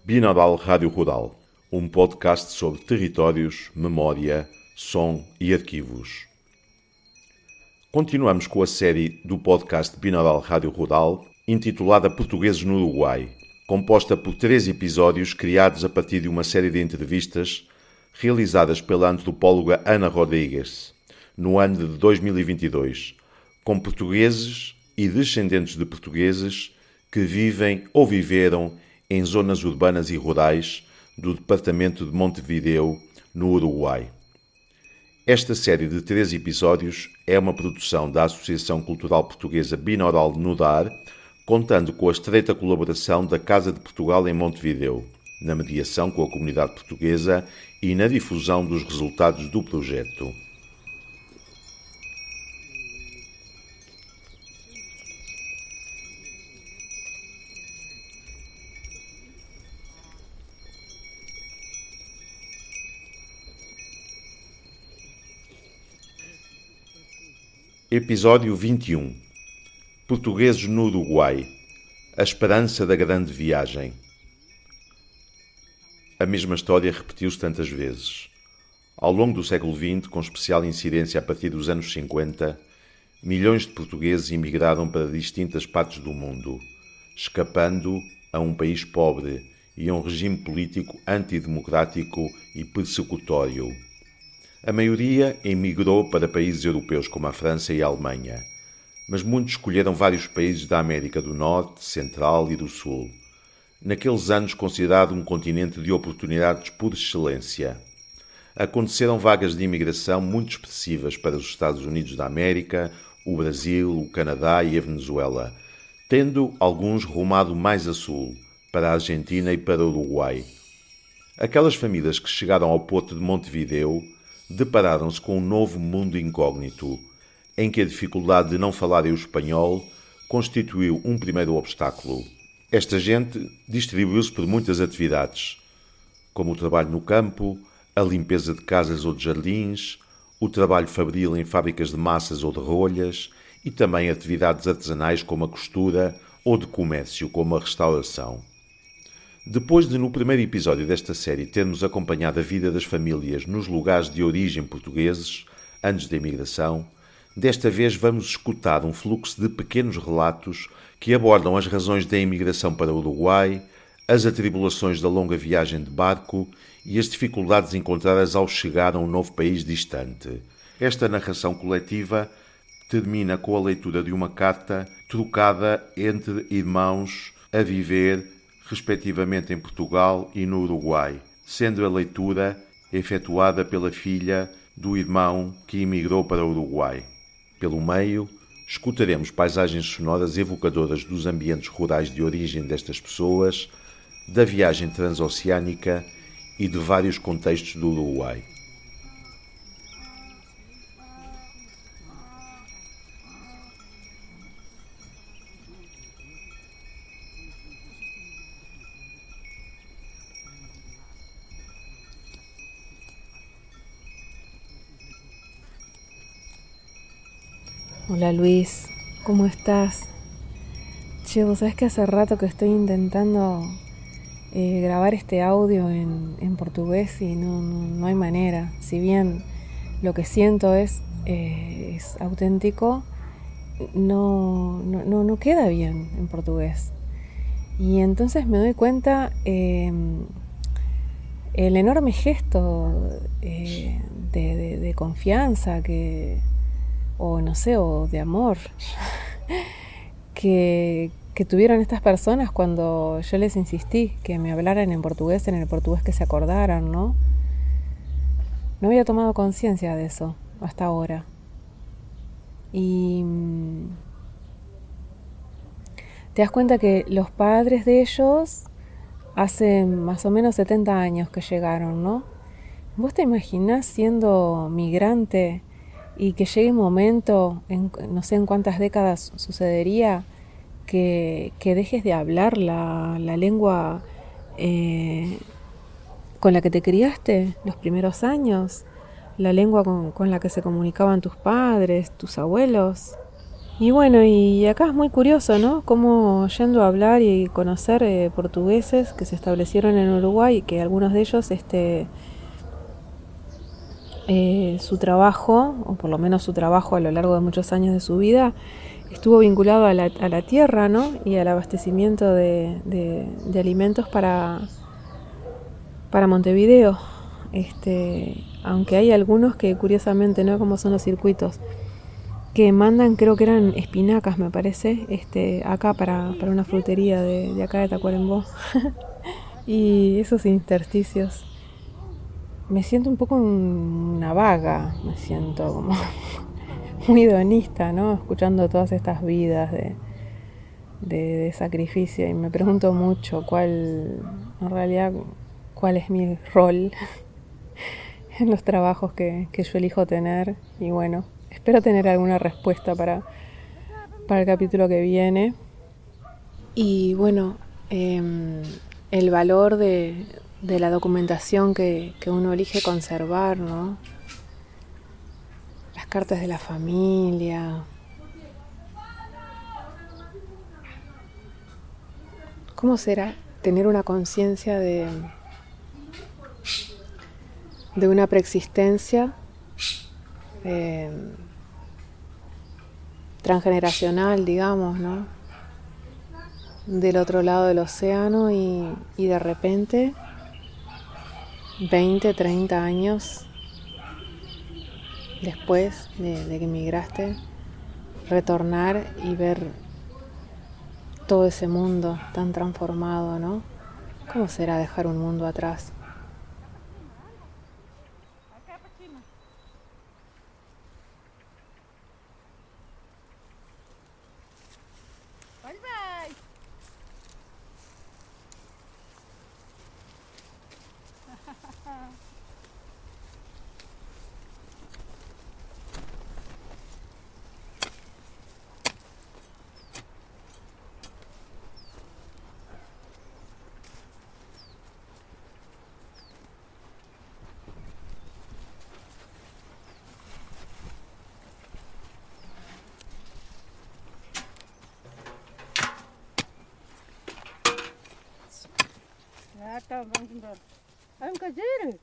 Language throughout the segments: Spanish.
Binaural Rádio Rural, um podcast sobre territórios, memória, som e arquivos. Continuamos com a série do podcast Binaural Rádio Rural, intitulada Portugueses no Uruguai, composta por 3 episódios criados a partir de uma série de entrevistas realizadas pela antropóloga Ana Rodrigues, no ano de 2022, com portugueses e descendentes de portugueses que vivem ou viveram em zonas urbanas e rurais do departamento de Montevideo, no Uruguai. Esta série de 3 episódios é uma produção da Associação Cultural Portuguesa Binaural Nudar, contando com a estreita colaboração da Casa de Portugal em Montevideo, na mediação com a comunidade portuguesa e na difusão dos resultados do projeto. Episódio 21. Portugueses no Uruguai. A esperança da grande viagem. A mesma história repetiu-se tantas vezes. Ao longo do século XX, com especial incidência a partir dos anos 50, milhões de portugueses emigraram para distintas partes do mundo, escapando a um país pobre e a um regime político antidemocrático e persecutório. A maioria emigrou para países europeus como a França e a Alemanha, mas muitos escolheram vários países da América do Norte, Central e do Sul, naqueles anos considerado um continente de oportunidades por excelência. Aconteceram vagas de imigração muito expressivas para os Estados Unidos da América, o Brasil, o Canadá e a Venezuela, tendo alguns rumado mais a sul, para a Argentina e para o Uruguai. Aquelas famílias que chegaram ao porto de Montevideo depararam-se com um novo mundo incógnito, em que a dificuldade de não falarem o espanhol constituiu um primeiro obstáculo. Esta gente distribuiu-se por muitas atividades, como o trabalho no campo, a limpeza de casas ou de jardins, o trabalho fabril em fábricas de massas ou de rolhas e também atividades artesanais como a costura ou de comércio como a restauração. Depois de, no primeiro episódio desta série, termos acompanhado a vida das famílias nos lugares de origem portugueses, antes da imigração, desta vez vamos escutar um fluxo de pequenos relatos que abordam as razões da imigração para o Uruguai, as atribulações da longa viagem de barco e as dificuldades encontradas ao chegar a um novo país distante. Esta narração coletiva termina com a leitura de uma carta trocada entre irmãos a viver respectivamente em Portugal e no Uruguai, sendo a leitura efetuada pela filha do irmão que emigrou para o Uruguai. Pelo meio, escutaremos paisagens sonoras evocadoras dos ambientes rurais de origem destas pessoas, da viagem transoceânica e de vários contextos do Uruguai. Hola Luis, ¿cómo estás? Che, vos sabés que hace rato que estoy intentando grabar este audio en portugués y no hay manera. Si bien lo que siento es auténtico, no queda bien en portugués. Y entonces me doy cuenta el enorme gesto de confianza o de amor que tuvieron estas personas cuando yo les insistí que me hablaran en el portugués que se acordaran, ¿no? No había tomado conciencia de eso hasta ahora. Y te das cuenta que los padres de ellos hace más o menos 70 años que llegaron, ¿no? ¿Vos te imaginás siendo migrante y que llegue un momento, no sé en cuántas décadas sucedería, que dejes de hablar la lengua con la que te criaste los primeros años, la lengua con la que se comunicaban tus padres, tus abuelos? Y bueno, y acá es muy curioso, ¿no? Cómo yendo a hablar y conocer portugueses que se establecieron en Uruguay y que algunos de ellos, su trabajo, o por lo menos su trabajo a lo largo de muchos años de su vida, estuvo vinculado a la tierra, ¿no? Y al abastecimiento de alimentos para Montevideo. Aunque hay algunos que curiosamente, ¿no? Como son los circuitos, que mandan, creo que eran espinacas, me parece, acá para una frutería de acá de Tacuarembó. Y esos intersticios. Me siento un poco una vaga, me siento como muy hedonista, ¿no? Escuchando todas estas vidas de sacrificio y me pregunto mucho en realidad, cuál es mi rol en los trabajos que yo elijo tener. Y bueno, espero tener alguna respuesta para el capítulo que viene. Y bueno, el valor de la documentación que uno elige conservar, ¿no? Las cartas de la familia. ¿Cómo será tener una conciencia de una preexistencia transgeneracional, digamos, ¿no? Del otro lado del océano y de repente 20, 30 años después de que emigraste, retornar y ver todo ese mundo tan transformado, ¿no? ¿Cómo será dejar un mundo atrás? I'm Kajir.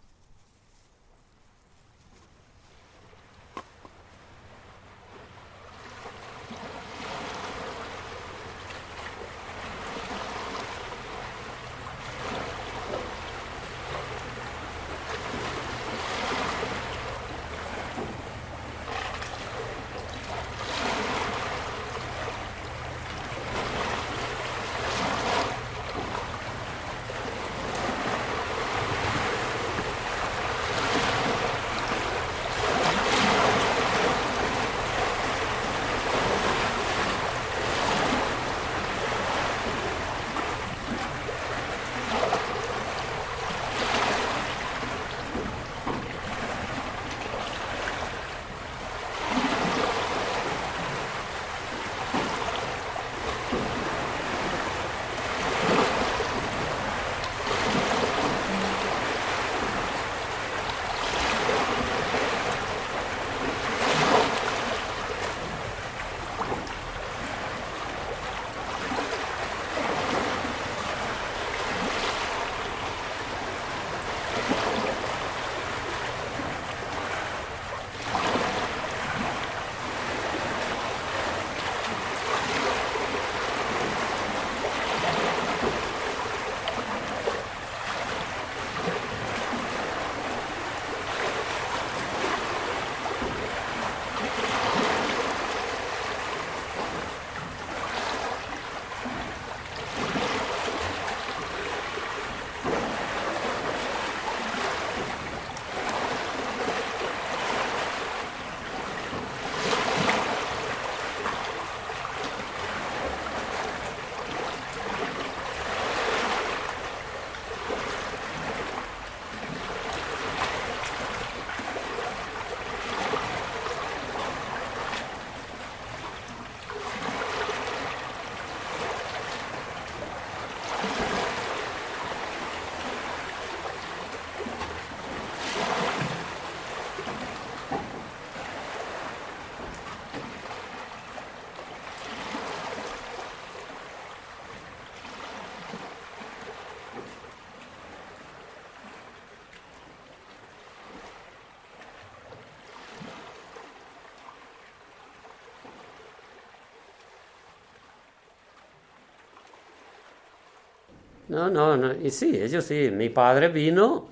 No, y sí, ellos sí. Mi padre vino,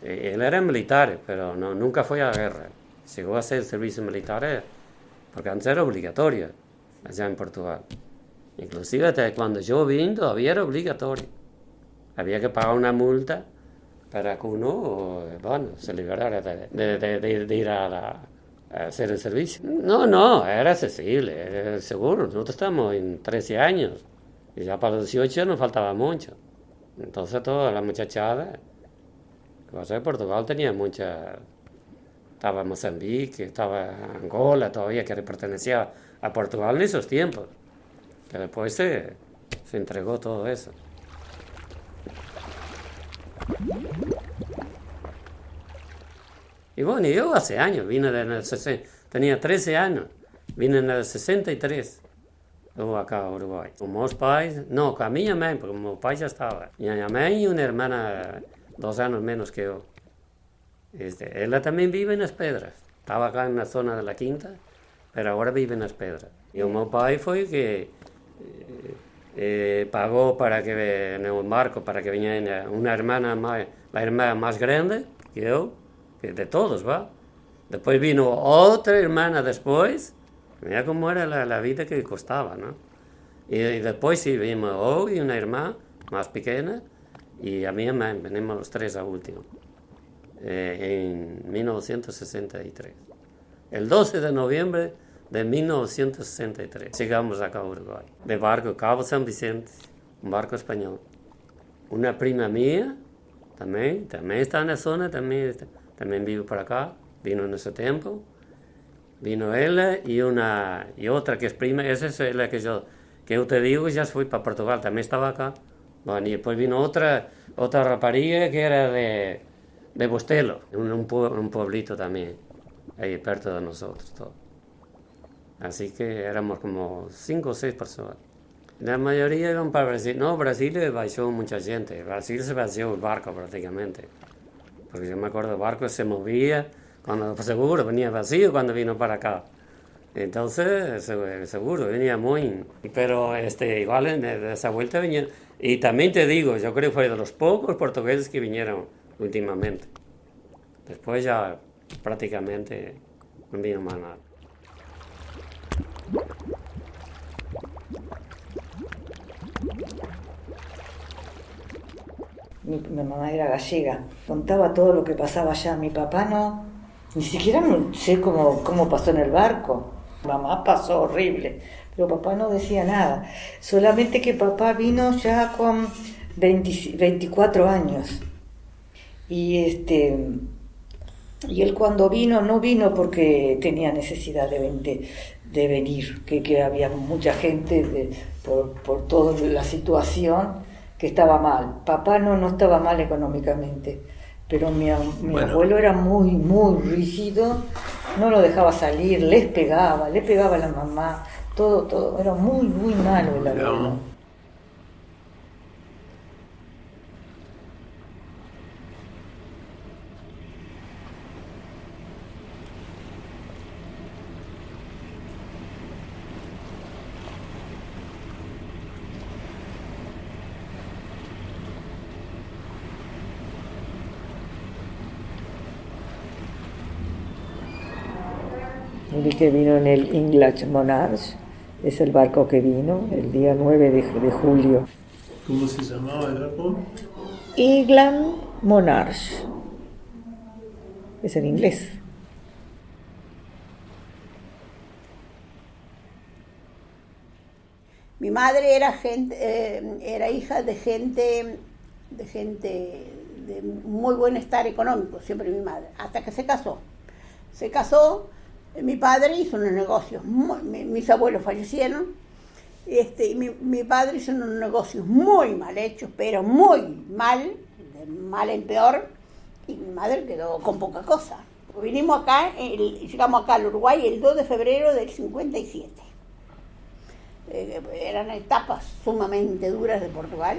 él era militar, pero no, nunca fue a la guerra. Llegó a hacer servicio militar porque antes era obligatorio allá en Portugal. Inclusive hasta cuando yo vine todavía era obligatorio. Había que pagar una multa para que uno, bueno, se liberara de ir a hacer el servicio. No, era accesible, era seguro. Nosotros estamos en 13 años y ya para los 18 nos faltaba mucho. Entonces toda la muchachada, que va a ser Portugal, tenía mucha... Estaba Mozambique, estaba Angola todavía, que pertenecía a Portugal en esos tiempos. Que después se entregó todo eso. Y bueno, yo hace años, vine tenía 13 años, vine en el 63, luego acá a Uruguay. Con meus pais, no, con a minha mãe, porque meu pai ya estaba. Minha mãe y una hermana 2 años menos que yo. Ella también vive en Las Pedras, estaba acá en la zona de la Quinta, pero ahora vive en Las Pedras. Y o meu pai fue que pagó para que en el barco para que viniera una hermana más, la hermana más grande que yo, de todos, va. Después vino otra hermana después, mira cómo era la vida que costaba, ¿no? Y después sí vimos yo y una hermana más pequeña y a mí venimos los 3 a último, en 1963. El 12 de noviembre de 1963 llegamos acá a Uruguay, de barco Cabo San Vicente, un barco español. Una prima mía también está en la zona, también vive por acá, vino en ese tiempo. Vino ella y otra que es prima, esa es la que yo te digo, ya fui para Portugal, también estaba acá. Bueno, y después vino otra rapariga que era de Bostelo, un pueblito también, ahí perto de nosotros todos. Así que éramos como 5 o 6 personas. La mayoría iban para Brasil. No, Brasil bajó mucha gente. Brasil se vació el barco prácticamente. Porque yo me acuerdo, el barco se movía, cuando seguro venía vacío cuando vino para acá. Entonces, seguro, venía muy... Pero igual en esa vuelta venía... Y también te digo, yo creo que fue de los pocos portugueses que vinieron últimamente. Después ya prácticamente no vino más nada. Mi mamá era gallega, contaba todo lo que pasaba allá. Mi papá no, ni siquiera sé cómo pasó en el barco. Mamá pasó horrible, pero papá no decía nada. Solamente que papá vino ya con 24 años. Y él cuando vino, no vino porque tenía necesidad de venir, que había mucha gente por toda la situación que estaba mal. Papá no estaba mal económicamente, pero mi abuelo era muy, muy rígido, no lo dejaba salir, le pegaba a la mamá, todo, era muy, muy malo el abuelo. El que vino en el English Monarch, es el barco que vino el día 9 de julio. ¿Cómo se llamaba el barco? England Monarch. Es en inglés. Mi madre era hija de gente de muy buen estar económico, siempre mi madre, hasta que se casó. Mi padre hizo unos negocios, mis abuelos fallecieron, y mi padre hizo unos negocios muy mal hechos, pero muy mal, de mal en peor, y mi madre quedó con poca cosa. Llegamos acá al Uruguay el 2 de febrero del 57. Eran etapas sumamente duras de Portugal.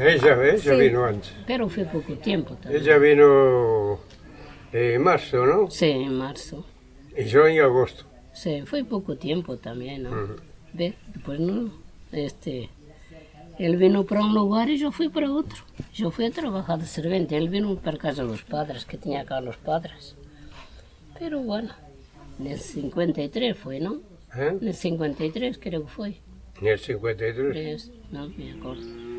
Ella Sí, vino antes. pero fue poco tiempo también. Ella vino En marzo, ¿no? Sí, en marzo. Y yo en agosto. Sí, fue poco tiempo también, ¿no? ¿Ves? Después no, él vino para un lugar y yo fui para otro. Yo fui a trabajar de servente, él vino para casa de los padres, que tenía acá los padres. Pero bueno, en el 53 fue, ¿no? En el 53 creo que fue. En el 53. No me acuerdo.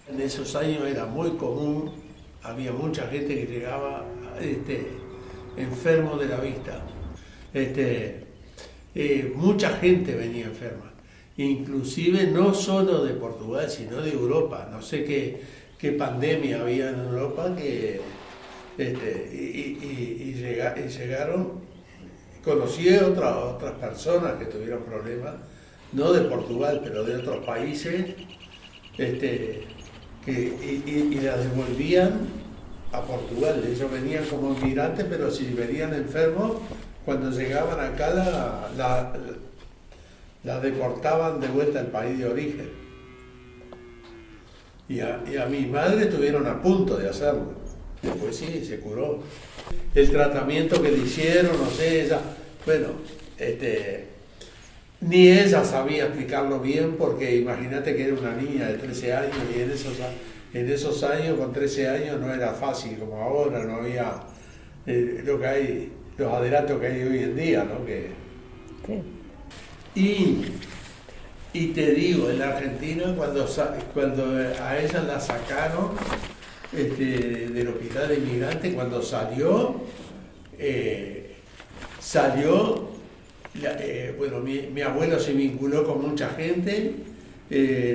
En esos años era muy común, había mucha gente que llegaba enfermo de la vista. Mucha gente venía enferma, inclusive no solo de Portugal, sino de Europa. No sé qué pandemia había en Europa llegaron. Conocí a otras personas que tuvieron problemas, no de Portugal, pero de otros países, y las devolvían a Portugal. Ellos venían como inmigrantes, pero si venían enfermos, cuando llegaban acá la deportaban de vuelta al país de origen. Y a mi madre estuvieron a punto de hacerlo. Después sí, se curó. El tratamiento que le hicieron, no sé, ella, bueno, ni ella sabía explicarlo bien, porque imagínate que era una niña de 13 años y en esos años, con 13 años, no era fácil como ahora, no había lo que hay, los adelantos que hay hoy en día, ¿no? Sí. Y te digo, en la Argentina, cuando a ella la sacaron del hospital de inmigrantes, cuando salió, bueno, mi abuelo se vinculó con mucha gente,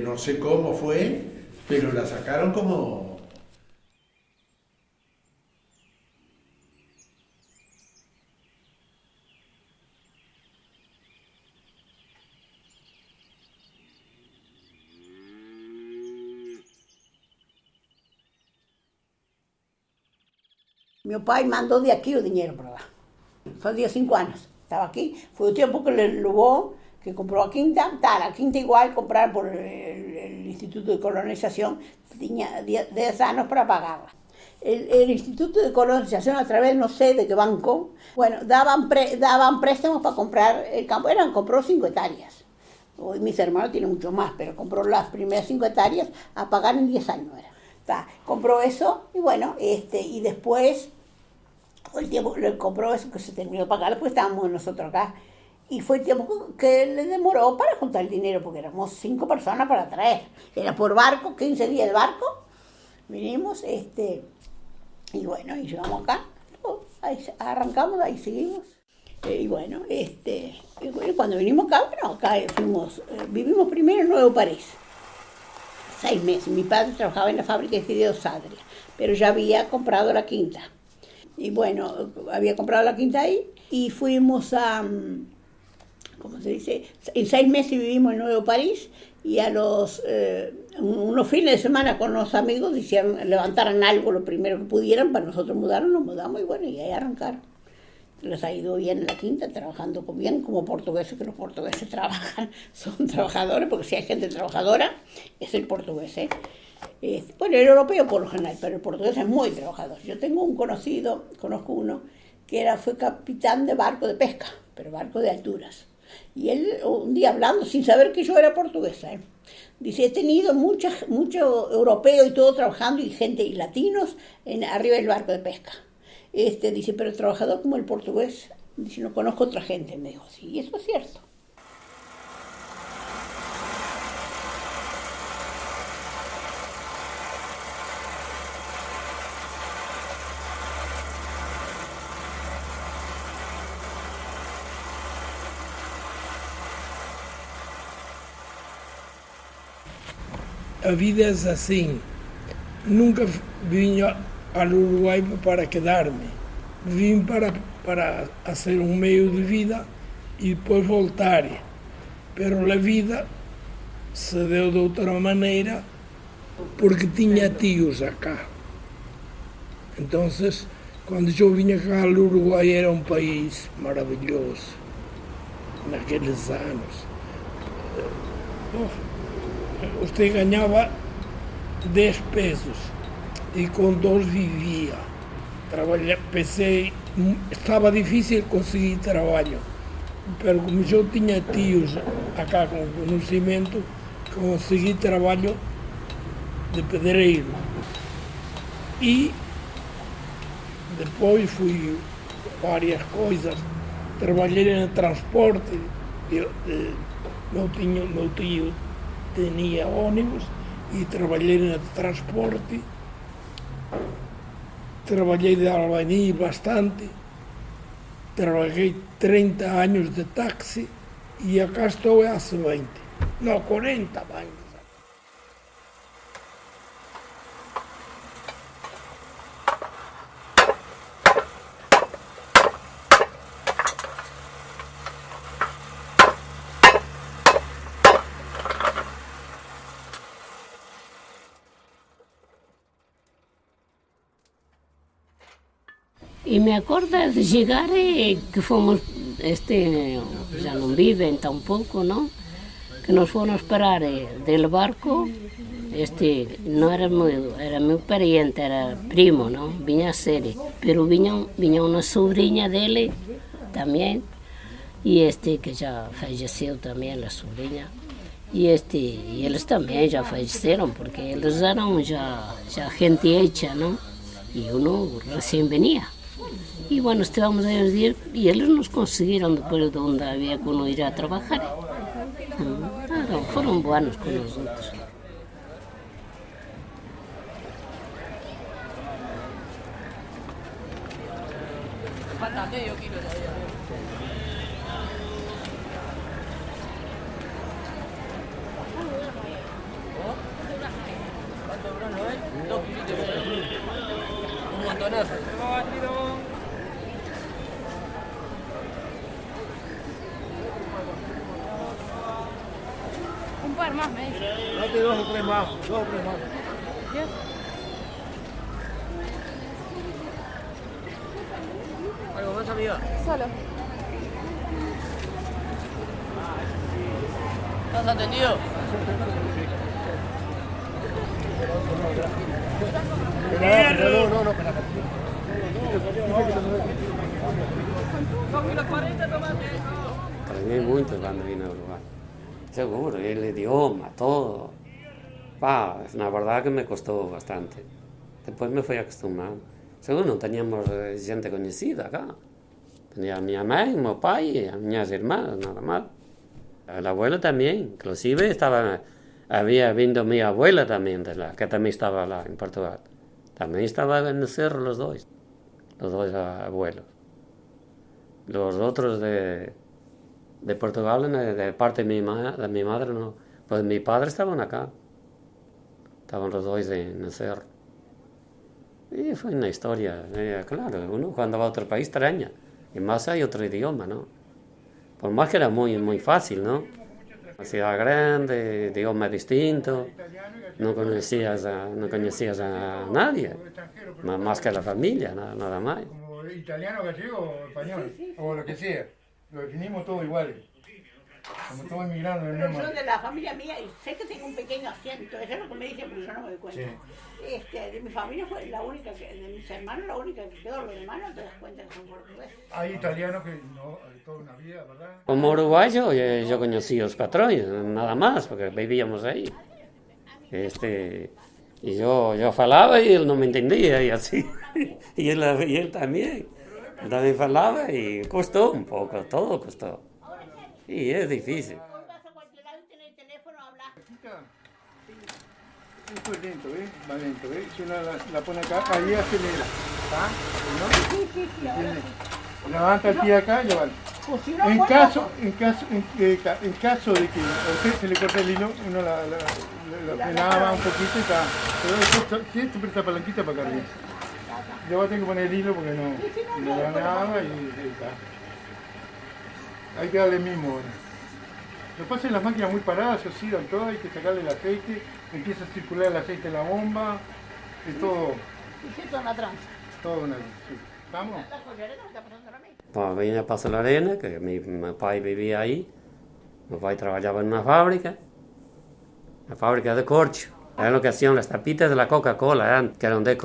no sé cómo fue, pero la sacaron como... Mi pai mandó de aquí el dinero para allá. Fue 5 años. Estaba aquí. Fue el tiempo que le llegó, que compró la quinta. La quinta igual compraron por el Instituto de Colonización. Tenía 10 años para pagarla. El Instituto de Colonización, a través no sé de qué banco, bueno, daban préstamos para comprar el campo. Compró 5 hectáreas. Hoy mis hermanos tienen mucho más, pero compró las primeras 5 hectáreas a pagar en 10 años. Compró eso y bueno, y después, el tiempo le compró eso que se terminó de pagar, pues estábamos nosotros acá. Y fue el tiempo que le demoró para juntar el dinero, porque éramos 5 personas para traer. Era por barco, 15 días de barco, vinimos, y bueno, y llegamos acá, ahí arrancamos, ahí seguimos. Y bueno, cuando vinimos acá, bueno, acá vivimos primero en Nuevo París. 6 meses. Mi padre trabajaba en la fábrica de fideos Sadria, pero ya había comprado la quinta. Y bueno, había comprado la quinta ahí y fuimos a, ¿cómo se dice? En 6 meses vivimos en Nuevo París y a unos fines de semana con los amigos levantaran algo lo primero que pudieran para nosotros mudarnos, nos mudamos y bueno, y ahí arrancaron. Les ha ido bien en la quinta, trabajando bien como portugueses, que los portugueses trabajan, son trabajadores, porque si hay gente trabajadora, es el portugués, bueno, el europeo por lo general, pero el portugués es muy trabajador. Yo conozco uno, que fue capitán de barco de pesca, pero barco de alturas. Y él, un día hablando, sin saber que yo era portuguesa, dice, he tenido mucho europeo y todo trabajando, y gente, y latinos, arriba del barco de pesca. Dice, pero trabajador como el portugués, dice, no conozco otra gente. Me dijo, sí, eso es cierto. A vida es así. Nunca vine al Uruguay para quedarme. Vim para hacer un medio de vida y después voltar. Pero a vida se deu de outra maneira porque tinha tios acá. Entonces Quando eu vinha cá, o Uruguai era um país maravilhoso, naqueles anos. Você ganhava 10 pesos e com 2 vivia. Pensei, estava difícil conseguir trabalho, mas como eu tinha tios acá com conhecimento, consegui trabalho de pedreiro. E depois fui várias coisas, trabalhei no transporte, meu tio tinha ônibus e trabalhei no transporte, trabalhei de albañil bastante, trabalhei 30 anos de táxi e acá estou há 20, não, 40 anos. E me acordo de chegar que fomos, já não vivem tão pouco, não? Que nós fomos parar del barco, não era meu pariente, era primo, não? Vinha a ser, pero vinha uma sobrinha dele também, e que já faleceu também, a sobrinha. E eles também já faleceram, porque eles eram já gente hecha, não? E uno recém venia. Y bueno, estábamos ahí días y ellos nos consiguieron después de donde había que uno ir a trabajar. Claro, fueron buenos con nosotros. Un montonazo. Un par más, me dice. Date 2 o 3 más, 2 o 3 más. ¿Qué? ¿Algo más, amiga? Solo. ¿Estás atendido? No, espera. Aprendí mucho cuando vine a Uruguay. Seguro, el idioma, todo. Es una verdad que me costó bastante. Después me fui acostumbrando. Seguro no teníamos gente conocida acá. Tenía a mi mamá, mi papá y a mis hermanas, nada más. El abuelo también, inclusive había vindo mi abuela también, que también estaba lá en Portugal. También estaban en el cerro los dos abuelos. Los otros de Portugal, de parte de mi madre, no. Pues mi padre estaban acá. Estaban los dos en el cerro. Y fue una historia, claro, uno cuando va a otro país extraña. Y más hay otro idioma, ¿no? Por más que era muy, muy fácil, ¿no? Una ciudad grande, idioma distinto, no conocías a nadie, más que a la familia, nada más. Como italiano, gallego o español, o lo que sea, lo definimos todo igual. Como todos inmigrando en el Pero mismo. yo de la familia mía, y sé que tengo un pequeño acento, eso es lo que me dicen, pero yo no me doy cuenta. Sí. De mi familia fue la única de mis hermanos, la única que quedó, los demás no te das cuenta que son portugueses. Hay italianos que no, toda una vida, ¿verdad? Como uruguayo yo conocí a los patrones, nada más, porque vivíamos ahí. Y yo falaba y él no me entendía, y así. Y él también. Él también falaba y costó un poco, todo costó. Y es difícil. Esto es lento, ¿ves? Va lento, ¿ves? Si uno la pone acá, ahí acelera. ¿Está? ¿No? Sí, ¿Entiendes? Levanta el pie acá y ya vale. Pues si no, En bueno, caso de que a usted se le corte el hilo, uno la frenaba un poquito y está. Pero esto siempre esta palanquita para acá arriba. Yo voy a tener que poner el hilo porque no da nada y está. Hay que darle mismo ahora. Lo que pasa es que las máquinas muy paradas se oxidan todas, hay que sacarle el aceite, empieza a circular el aceite en la bomba, es todo. es toda una tranza. Todo una. Sí. Estamos. Pues vine a Paso de la Arena, que mi pai vivía ahí. Mi pai trabajaba en una fábrica de corcho. Era lo que hacían las tapitas de la Coca-Cola, que eran de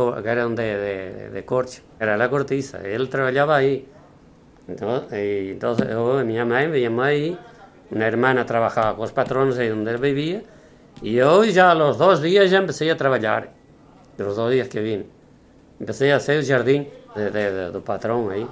corcho. Era la cortiza, él trabajaba ahí. Entonces mi mamá me llamó ahí, una hermana trabajaba con los patrones ahí donde él vivía, y yo ya a los 2 días ya empecé a trabajar, de los 2 días que vine. Empecé a hacer el jardín del patrón ahí.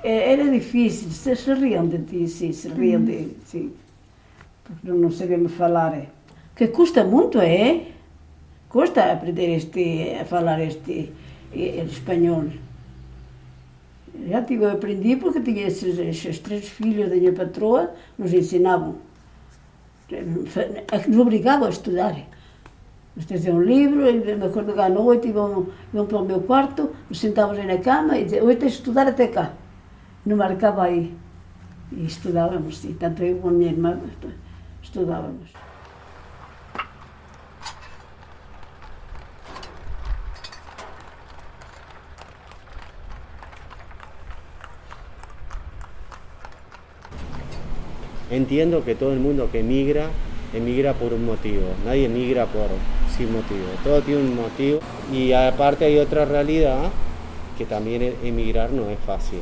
Era difícil, se riam de ti, sim, se riam de sim, porque não sabemos falar. Que custa muito, custa aprender a falar espanhol. Já aprendi porque tinha esses 3 filhos da minha patroa, nos ensinavam, nos obrigavam a estudar. Nos traziam um livro, e me acordo que à noite iam para o meu quarto, nos sentávamos aí na cama e diziam, hoje tens de estudar até cá. Não marcava aí. E estudávamos, sim. Tanto eu como a minha irmã estudávamos. Entiendo que todo el mundo que emigra por un motivo. Nadie emigra sin motivo. Todo tiene un motivo. Y aparte hay otra realidad, que también emigrar no es fácil.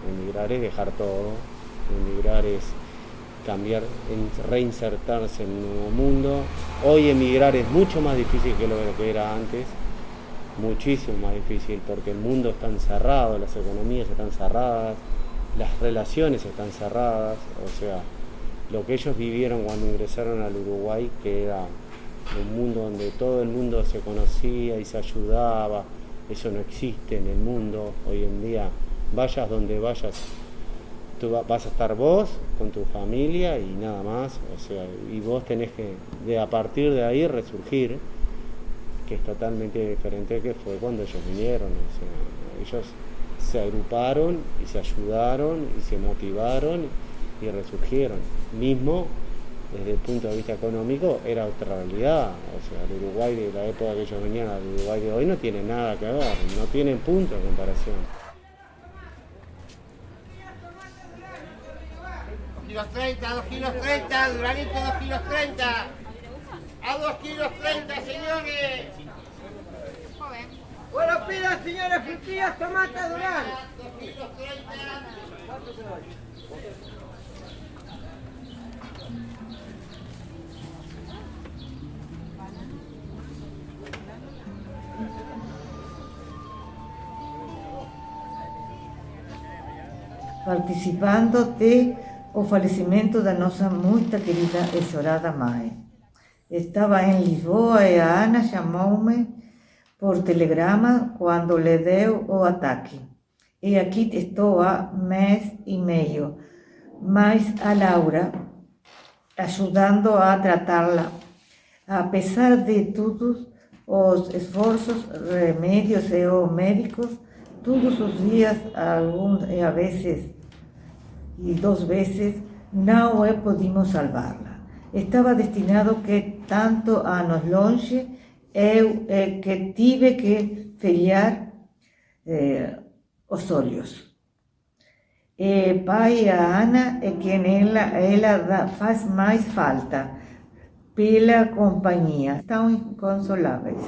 Emigrar es dejar todo, emigrar es cambiar, reinsertarse en un nuevo mundo. Hoy emigrar es mucho más difícil que lo que era antes, muchísimo más difícil, porque el mundo está encerrado, las economías están cerradas, las relaciones están cerradas. O sea, lo que ellos vivieron cuando ingresaron al Uruguay, que era un mundo donde todo el mundo se conocía y se ayudaba, eso no existe en el mundo hoy en día. Vayas donde vayas, tú vas a estar vos con tu familia y nada más, o sea, y vos tenés que a partir de ahí resurgir, que es totalmente diferente que fue cuando ellos vinieron. O sea, ellos se agruparon y se ayudaron y se motivaron y resurgieron. Mismo desde el punto de vista económico era otra realidad, o sea, el Uruguay de la época que ellos venían al Uruguay de hoy no tiene nada que ver, no tienen punto de comparación. 2 kilos 30, Duranito 2 kilos 30. A 2 kilos 30, señores. Bueno, pidan, señores, frutillas, tomates, Durán. 2 kilos 30. ¿Cuánto se doy? Participando de o falecimento da nossa muito querida e chorada mãe. Estava em Lisboa e a Ana chamou-me por telegrama quando lhe deu o ataque. E aqui estou há 1 mês e meio, mas a Laura ajudando a tratá-la. Apesar de todos os esforços, remédios e os médicos, todos os dias, alguns e a vezes e 2 vezes, não pudimos salvá-la. Estava destinado que tanto anos longe, eu que tive que felhar os olhos. E pai, a Ana, é quem ela faz mais falta, pela companhia. Estão inconsoláveis.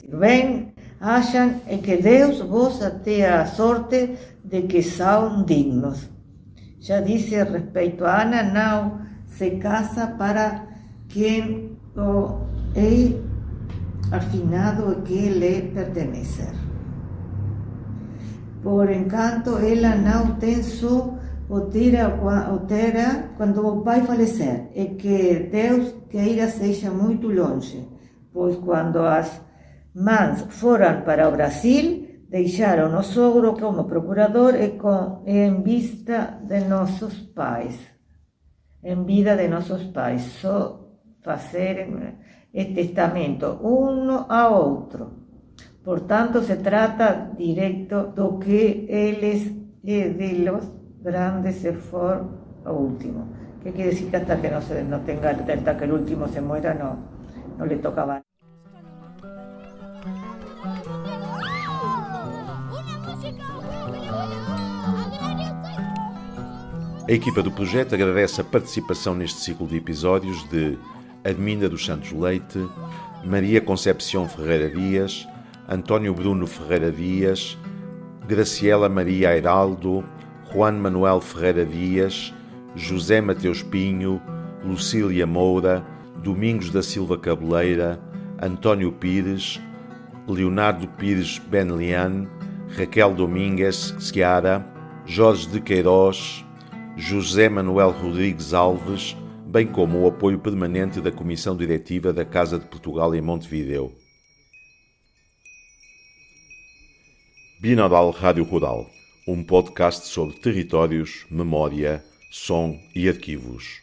Bem, acham que Deus vos dê a sorte de que são dignos. Já disse a respeito a Ana, não se casa para quem é afinado e que lhe pertencer. Por enquanto, ela não tem só o terá quando o pai falecer, e que Deus queira seja muito longe, pois quando as mães foram para o Brasil, deixaram o sogro como procurador e em vista de nossos pais. Em vida de nossos pais. Só fazer testamento uno a outro. Portanto, se trata directo do que eles de los grandes se for lo último. ¿Qué quiere decir que hasta que hasta que el último se muera no le tocaba? A equipa do projeto agradece a participação neste ciclo de episódios de Adminda dos Santos Leite, Maria Concepção Ferreira Dias, António Bruno Ferreira Dias, Graciela Maria Airaldo, Juan Manuel Ferreira Dias, José Mateus Pinho, Lucília Moura, Domingos da Silva Cabeleira, António Pires, Leonardo Pires Benlian, Raquel Domingues Seara, Jorge de Queiroz, José Manuel Rodrigues Alves, bem como o apoio permanente da Comissão Diretiva da Casa de Portugal em Montevideo. Binaural Rádio Rural, um podcast sobre territórios, memória, som e arquivos.